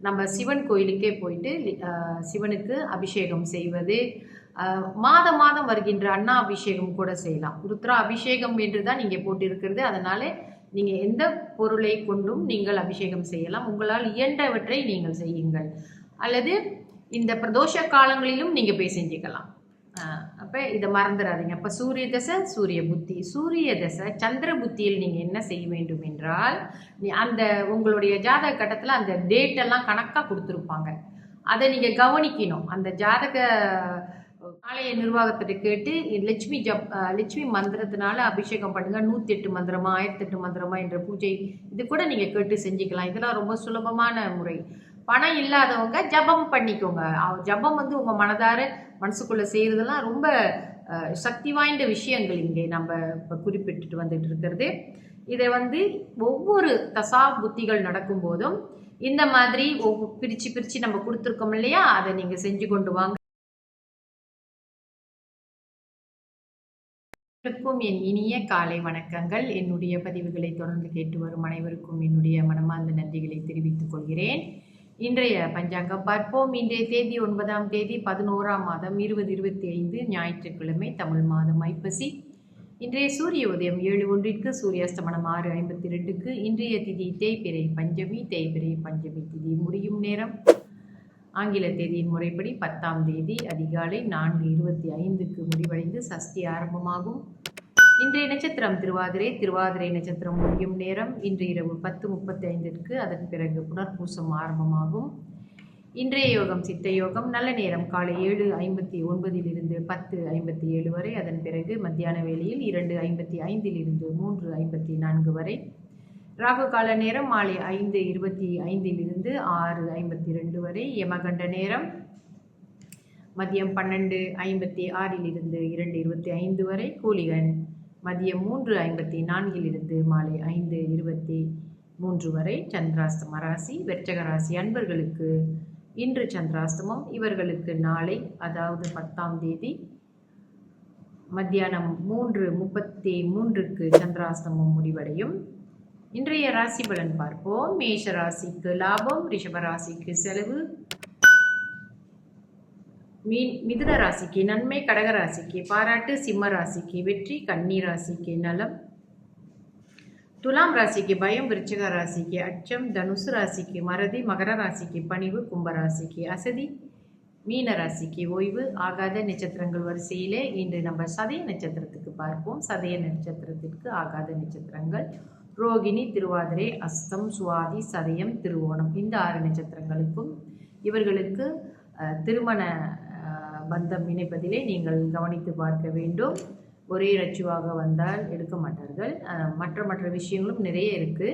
நம்ம சிவன் கோயிலுக்கே போயிட்டு சிவனுக்கு அபிஷேகம் செய்வது, மாதம் மாதம் வருகின்ற அண்ணா அபிஷேகம் கூட செய்யலாம். ருத்ரா அபிஷேகம் என்று தான் இங்கே போட்டிருக்கிறது. அதனால நீங்கள் எந்த பொருளை கொண்டும் நீங்கள் அபிஷேகம் செய்யலாம். உங்களால் இயன்றவற்றை நீங்கள் செய்யுங்கள். அல்லது இந்த பிரதோஷ காலங்களிலும் நீங்கள் போய் செஞ்சுக்கலாம். அப்போ இதை மறந்துடாதீங்க. அப்போ சூரிய தசை, சூரிய புத்தி. சூரிய தசை சந்திர புத்தியில் நீங்கள் என்ன செய்ய வேண்டும் என்றால், அந்த உங்களுடைய ஜாதக கட்டத்தில் அந்த டேட்டெல்லாம் கணக்காக கொடுத்துருப்பாங்க. அதை நீங்கள் கவனிக்கணும். அந்த ஜாதக ஆலய நிர்வாகத்திட்ட கேட்டு லட்சுமி மந்திரத்தினால அபிஷேகம் பண்ணுங்க. 108 மந்திரமா 1008 மந்திரமா என்ற பூஜை இது கூட நீங்கள் கேட்டு செஞ்சுக்கலாம். இதெல்லாம் ரொம்ப சுலபமான முறை. பணம் இல்லாதவங்க ஜபம் பண்ணிக்கோங்க. ஜபம் உங்கள் மனசுக்குள்ளே செய்கிறதெல்லாம் ரொம்ப சக்தி வாய்ந்த விஷயங்கள் இங்கே நம்ம இப்போ குறிப்பிட்டுட்டு வந்துட்டு இருக்கிறது. இதை ஒவ்வொரு தசா புத்திகள் நடக்கும் போதும் இந்த மாதிரி பிரித்து நம்ம கொடுத்துருக்கோம் இல்லையா, அதை நீங்கள் செஞ்சு கொண்டு வாங்க. என் இனிய காலை வணக்கங்கள். என்னுடைய பதிவுகளை தொடர்ந்து கேட்டு வரும் அனைவருக்கும் என்னுடைய மனமார்ந்த நன்றிகளை தெரிவித்துக் கொள்கிறேன். இன்றைய பஞ்சாங்கம் பார்ப்போம். இன்றைய தேதி 9ஆம் தேதி 11ஆம் மாதம் 2025 ஞாயிற்றுக்கிழமை, தமிழ் மாதம் ஐப்பசி. இன்றைய சூரிய உதயம் 7:01, சூரியாஸ்தமனம் 6:52. இன்றைய திதி தேய்பிறை பஞ்சமி. தேய்பிறை பஞ்சமி திதி முடியும் நேரம் ஆங்கில தேதியின் முறைப்படி 10ஆம் தேதி அதிகாலை 4:25 முடிவடைந்து சஷ்டி ஆரம்பமாகும். இன்றைய நட்சத்திரம் திருவாதிரை. திருவாதிரை நட்சத்திரம் முடியும் நேரம் இன்று இரவு 10:35. அதன் பிறகு புனர்பூசம் ஆரம்பமாகும். இன்றைய யோகம் சித்த யோகம். நல்ல நேரம் காலை 7:59 10:57 வரை. அதன் பிறகு மத்தியான வேளையில் 2:55 3:54 வரை. ராகு கால நேரம் மாலை 5:25 6:52 வரை. யமகண்ட நேரம் மதியம் 12:56 2:25 வரை. கூலிகன் மதியம் 3:54 மாலை 5:23 வரை. சந்திராஸ்தம ராசி விருச்சிக ராசி அன்பர்களுக்கு இன்று சந்திராஸ்தமம். இவர்களுக்கு நாளை, அதாவது 10ஆம் தேதி மத்தியானம் 3:33 சந்திராஸ்தமம் முடிவடையும். இன்றைய ராசி பலன் பார்ப்போம். மேஷ ராசிக்கு லாபம், ரிஷப ராசிக்கு செலவு, மிதுன ராசிக்கு நன்மை, கடக ராசிக்கு பாராட்டு, சிம்ம ராசிக்கு வெற்றி, கன்னி ராசிக்கு நலம், துலாம் ராசிக்கு பயம், விருச்சிக ராசிக்கு அச்சம், தனுசு ராசிக்கு மறதி, மகர ராசிக்கு பணிவு, கும்பராசிக்கு அசதி, மீன ராசிக்கு ஓய்வு. ஆகாத நட்சத்திரங்கள் வரிசையிலே இன்று நம்ம சதய நட்சத்திரத்துக்கு பார்ப்போம். சதய நட்சத்திரத்திற்கு ஆகாத நட்சத்திரங்கள் ரோகிணி, திருவாதிரை, அஸ்தம், சுவாதி, சதயம், திருவோணம். இந்த 6 நட்சத்திரங்களுக்கும் இவர்களுக்கு திருமண பந்தம் இணைப்பதிலே நீங்கள் கவனித்து பார்க்க வேண்டும். ஒரே ரச்சுவாக வந்தால் எடுக்க மாட்டார்கள். மற்ற விஷயங்களும் நிறைய இருக்குது.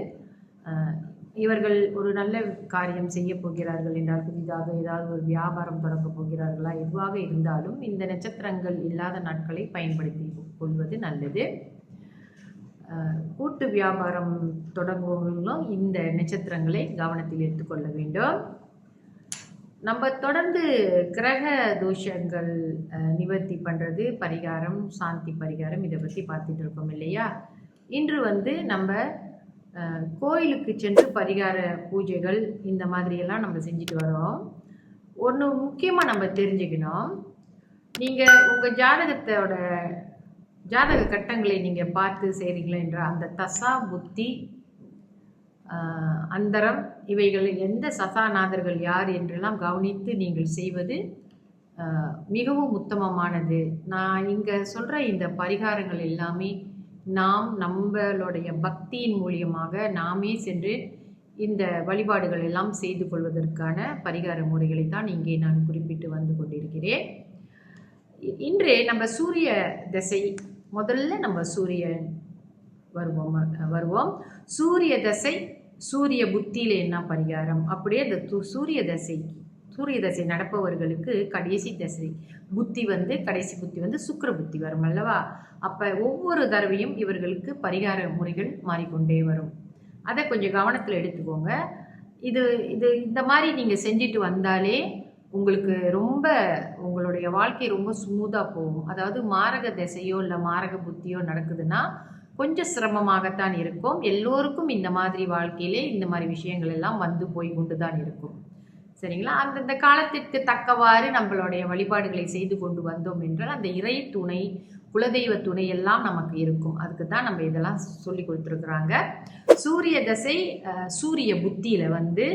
இவர்கள் ஒரு நல்ல காரியம் செய்ய போகிறார்கள் என்றால், புதிதாக ஏதாவது ஒரு வியாபாரம் தொடங்க போகிறார்களா, எதுவாக இருந்தாலும் இந்த நட்சத்திரங்கள் இல்லாத நாட்களை பயன்படுத்தி கொள்வது நல்லது. கூட்டு வியாபாரம் தொடங்குவவர்களும் இந்த நட்சத்திரங்களை கவனத்தில் எடுத்துக்கொள்ள வேண்டும். நம்ம தொடர்ந்து கிரக தோஷங்கள் நிவர்த்தி பண்ணுறது, பரிகாரம், சாந்தி பரிகாரம், இதை பற்றி பார்த்துட்டு இருக்கோம் இல்லையா. இன்று நம்ம கோயிலுக்கு சென்று பரிகார பூஜைகள் இந்த மாதிரியெல்லாம் நம்ம செஞ்சுட்டு வரோம். ஒன்று முக்கியமாக நம்ம தெரிஞ்சுக்கணும். நீங்கள் உங்கள் ஜாதக கட்டங்களை நீங்கள் பார்த்து செய்கிறீங்களா என்ற அந்த தசா புத்தி அந்தரம் இவைகள் எந்த சசாநாதர்கள் யார் என்றெல்லாம் கவனித்து நீங்கள் செய்வது மிகவும் உத்தமமானது. நான் இங்கே சொல்கிற இந்த பரிகாரங்கள் எல்லாமே நம்மளுடைய பக்தியின் மூலியமாக நாமே சென்று இந்த வழிபாடுகள் எல்லாம் செய்து கொள்வதற்கான பரிகார முறைகளை தான் இங்கே நான் குறிப்பிட்டு வந்து கொண்டிருக்கிறேன். இன்று நம்ம சூரிய தசை, முதல்ல நம்ம சூரியன் வருவோம். சூரிய தசை, சூரிய புத்தியில் என்ன பரிகாரம், அப்படியே அந்த சூரிய தசை நடப்பவர்களுக்கு கடைசி தசை புத்தி கடைசி புத்தி சுக்கிர புத்தி வரும் அல்லவா. அப்போ ஒவ்வொரு தடவையும் இவர்களுக்கு பரிகார முறைகள் மாறிக்கொண்டே வரும். அதை கொஞ்சம் கவனத்தில் எடுத்துக்கோங்க. இது இந்த மாதிரி நீங்கள் செஞ்சுட்டு வந்தாலே உங்களுக்கு உங்களுடைய வாழ்க்கை ரொம்ப ஸ்மூத்தாக போகும். அதாவது மாரக திசையோ இல்லை மாரக புத்தியோ நடக்குதுன்னா கொஞ்சம் சிரமமாகத்தான் இருக்கும். எல்லோருக்கும் இந்த மாதிரி வாழ்க்கையிலே இந்த மாதிரி விஷயங்கள் எல்லாம் போய் கொண்டு தான் இருக்கும். சரிங்களா? அந்தந்த காலத்திற்கு தக்கவாறு நம்மளுடைய வழிபாடுகளை செய்து கொண்டு வந்தோம் என்றால் அந்த இறை துணை, குலதெய்வ துணை எல்லாம் நமக்கு இருக்கும். அதுக்கு தான் நம்ம இதெல்லாம் சொல்லி கொடுத்துருக்குறாங்க. சூரிய தசை சூரிய புத்தியில் வந்து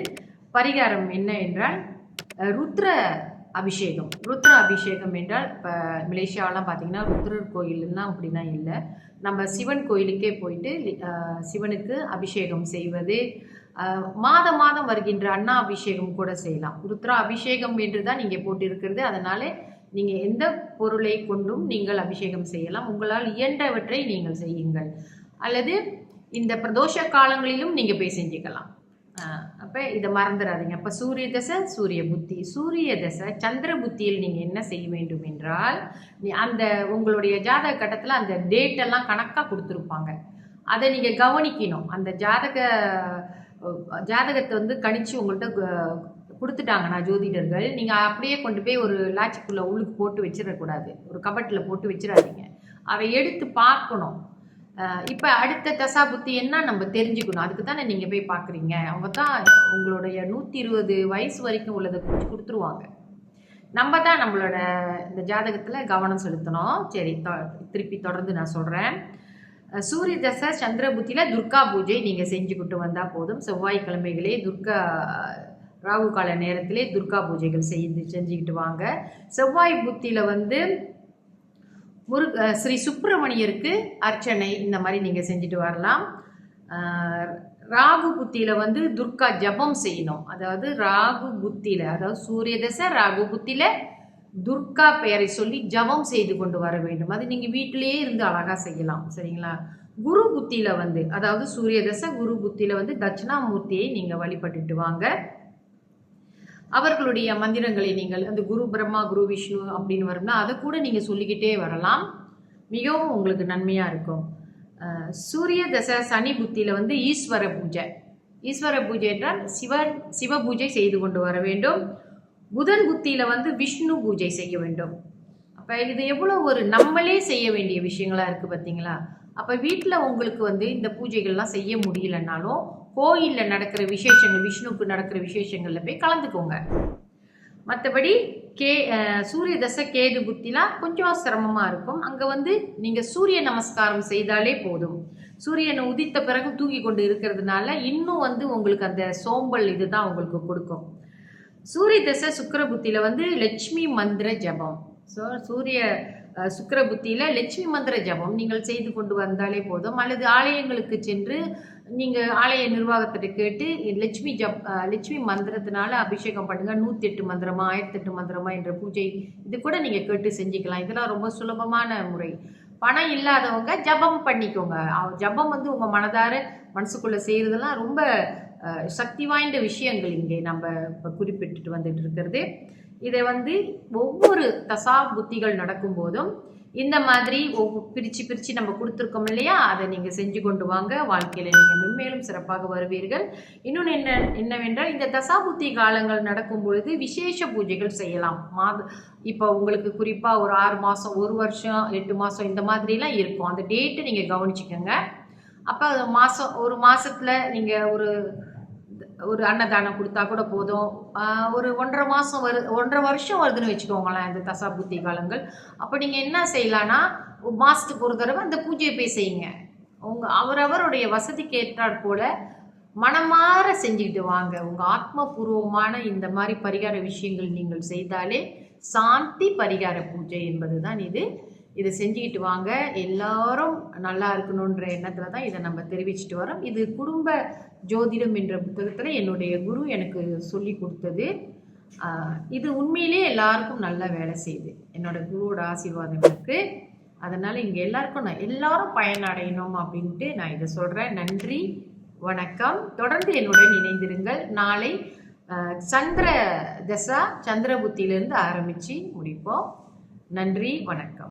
பரிகாரம் என்ன என்றால் ருத்ர அபிஷேகம். ருத்ர அபிஷேகம் என்றால் இப்போ மலேசியாவெலாம் பார்த்தீங்கன்னா ருத்ரர் கோயிலெலாம் அப்படிலாம் இல்லை. நம்ம சிவன் கோயிலுக்கே போயிட்டு சிவனுக்கு அபிஷேகம் செய்வது, மாதம் மாதம் வருகின்ற அண்ணா அபிஷேகம் கூட செய்யலாம். ருத்ரா அபிஷேகம் என்று தான் நீங்கள் போட்டிருக்கிறது. அதனால நீங்கள் எந்த பொருளை கொண்டும் நீங்கள் அபிஷேகம் செய்யலாம். உங்களால் இயன்றவற்றை நீங்கள் செய்யுங்கள். அல்லது இந்த பிரதோஷ காலங்களிலும் நீங்கள் போய் செஞ்சுக்கலாம். அப்போ இதை மறந்துடாதீங்க. அப்போ சூரிய தசை சூரிய புத்தி, சூரிய தசை சந்திர புத்தியில் நீங்கள் என்ன செய்ய வேண்டும் என்றால் அந்த உங்களுடைய ஜாதக கட்டத்தில் அந்த டேட்டெல்லாம் கணக்காக கொடுத்துருப்பாங்க. அதை நீங்கள் கவனிக்கணும். அந்த ஜாதகத்தை வந்து கணிச்சு உங்கள்கிட்ட கொடுத்துட்டாங்கன்னா ஜோதிடர்கள், நீங்கள் அப்படியே கொண்டு போய் ஒரு லாட்சிக்குள்ளே உள்ளுக்கு போட்டு வச்சிடக்கூடாது. ஒரு கபட்டில் போட்டு வச்சிடாதீங்க. அதை எடுத்து பார்க்கணும். இப்போ அடுத்த தசா புத்தி என்ன நம்ம தெரிஞ்சுக்கணும். அதுக்கு தானே நீங்கள் போய் பார்க்குறீங்க. அவங்க தான் உங்களுடைய 120 வயசு வரைக்கும் உள்ளதை கொடுத்துருவாங்க. நம்ம தான் நம்மளோட இந்த ஜாதகத்தில் கவனம் செலுத்தணும். சரி, திருப்பி தொடர்ந்து நான் சொல்கிறேன். சூரிய தசை சந்திர புத்தியில் துர்கா பூஜை நீங்கள் செஞ்சுக்கிட்டு வந்தால் போதும். செவ்வாய்க்கிழமைகளே ராகு கால நேரத்திலே துர்கா பூஜைகள் செஞ்சுக்கிட்டு வாங்க. செவ்வாய் புத்தியில் வந்து ஸ்ரீ சுப்பிரமணியருக்கு அர்ச்சனை இந்த மாதிரி நீங்கள் செஞ்சுட்டு வரலாம். ராகு புத்தியில் வந்து துர்கா ஜபம் செய்யணும். அதாவது ராகு புத்தியில், அதாவது சூரிய தசை ராகு புத்தியில் துர்கா பெயரை சொல்லி ஜபம் செய்து கொண்டு வர வேண்டும். அது நீங்கள் வீட்டிலேயே இருந்து அழகாக செய்யலாம். சரிங்களா? குரு புத்தியில் வந்து, அதாவது சூரிய தசை குரு புத்தியில் வந்து தட்சிணாமூர்த்தியை நீங்கள் வழிபட்டுட்டு வாங்க. அவர்களுடைய மந்திரங்களை நீங்கள் அந்த குரு பிரம்மா குரு விஷ்ணு அப்படின்னு வரும்னா அதை கூட நீங்கள் சொல்லிக்கிட்டே வரலாம். மிகவும் உங்களுக்கு நன்மையாக இருக்கும். சூரிய தசை சனி புத்தியில் வந்து ஈஸ்வர பூஜை. ஈஸ்வர பூஜை என்றால் சிவ பூஜை செய்து கொண்டு வர வேண்டும். புதன் புத்தியில் வந்து விஷ்ணு பூஜை செய்ய வேண்டும். அப்போ இது எவ்வளோ ஒரு நம்மளே செய்ய வேண்டிய விஷயங்களாக இருக்குது பார்த்தீங்களா? அப்போ வீட்டில் உங்களுக்கு வந்து இந்த பூஜைகள்லாம் செய்ய முடியலன்னாலும் கோயிலில் நடக்கிற விசேஷங்கள், விஷ்ணுவுக்கு நடக்கிற விசேஷங்களில் போய் கலந்துக்கோங்க. மற்றபடி சூரிய தசை கேது புத்திலாம் கொஞ்சம் சிரமமாக இருக்கும். அங்கே வந்து நீங்கள் சூரிய நமஸ்காரம் செய்தாலே போதும். சூரியனை உதித்த பிறகு தூக்கி கொண்டு இருக்கிறதுனால இன்னும் வந்து உங்களுக்கு அந்த சோம்பல் இதுதான் உங்களுக்கு கொடுக்கும். சூரிய தசை சுக்கிர புத்தியில் வந்து லட்சுமி மந்திர ஜபம். ஸோ சுக்கிர புத்தியில் லட்சுமி மந்திர ஜபம் நீங்கள் செய்து கொண்டு வந்தாலே போதும். அல்லது ஆலயங்களுக்கு சென்று நீங்கள் ஆலய நிர்வாகத்திட்ட கேட்டு லட்சுமி மந்திரத்தினால அபிஷேகம் பண்ணுங்க. 108 மந்திரமா 1008 மந்திரமா என்ற பூஜை இது கூட நீங்கள் கேட்டு செஞ்சுக்கலாம். இதெல்லாம் ரொம்ப சுலபமான முறை. பணம் இல்லாதவங்க ஜபம் பண்ணிக்கோங்க. ஜபம் வந்து உங்கள் மனசுக்குள்ளே செய்கிறதெல்லாம் ரொம்ப சக்தி வாய்ந்த விஷயங்கள் இங்கே நம்ம இப்போ குறிப்பிட்டுட்டு வந்துட்டு இருக்கிறது. இதை வந்து ஒவ்வொரு தசா புத்திகள் நடக்கும் போதும் இந்த மாதிரி பிரித்து நம்ம கொடுத்துருக்கோம் இல்லையா, அதை நீங்கள் செஞ்சு கொண்டு வாங்க. வாழ்க்கையில் நீங்கள் மென்மேலும் சிறப்பாக வருவீர்கள். இன்னொன்று என்னவென்றால் இந்த தசாபுத்தி காலங்கள் நடக்கும் பொழுது விசேஷ பூஜைகள் செய்யலாம். இப்போ உங்களுக்கு குறிப்பாக ஒரு 6 மாதம் 1 வருஷம் 8 மாதம் இந்த மாதிரிலாம் இருக்கும். அந்த டேட்டு நீங்கள் கவனிச்சுக்கோங்க. அப்போ ஒரு மாதத்தில் நீங்கள் ஒரு அன்னதானம் கொடுத்தா கூட போதும். ஒரு 1.5 மாதம் 1.5 வருஷம் வருதுன்னு வச்சுக்கோங்களேன் இந்த தசாபுத்தி காலங்கள். அப்போ நீங்கள் என்ன செய்யலான்னா மாதத்துக்கு ஒரு தடவை அந்த பூஜையை போய் செய்யுங்க. அவரவருடைய வசதிக்கு ஏற்றாற் போல மனமாற செஞ்சுக்கிட்டு வாங்க. உங்கள் ஆத்மபூர்வமான இந்த மாதிரி பரிகார விஷயங்கள் நீங்கள் செய்தாலே சாந்தி பரிகார பூஜை என்பது தான் இதை செஞ்சுக்கிட்டு வாங்க. எல்லாரும் நல்லா இருக்கணுன்ற எண்ணத்தில் தான் இதை நம்ம தெரிவிச்சுட்டு வரோம். இது குடும்ப ஜோதிடம் என்ற புத்தகத்தில் என்னுடைய குரு எனக்கு சொல்லி கொடுத்தது. இது உண்மையிலே எல்லாருக்கும் நல்லா வேலை செய்யுது. என்னோட குருவோட ஆசீர்வாதம் இருக்குது. அதனால் இங்கே எல்லாரும் பயனடையணும் அப்படின்ட்டு நான் இதை சொல்கிறேன். நன்றி, வணக்கம். தொடர்ந்து என்னுடன் இணைந்திருங்கள். நாளை சந்திர தசா சந்திர புத்தியிலிருந்து ஆரம்பித்து முடிப்போம். நன்றி, வணக்கம்.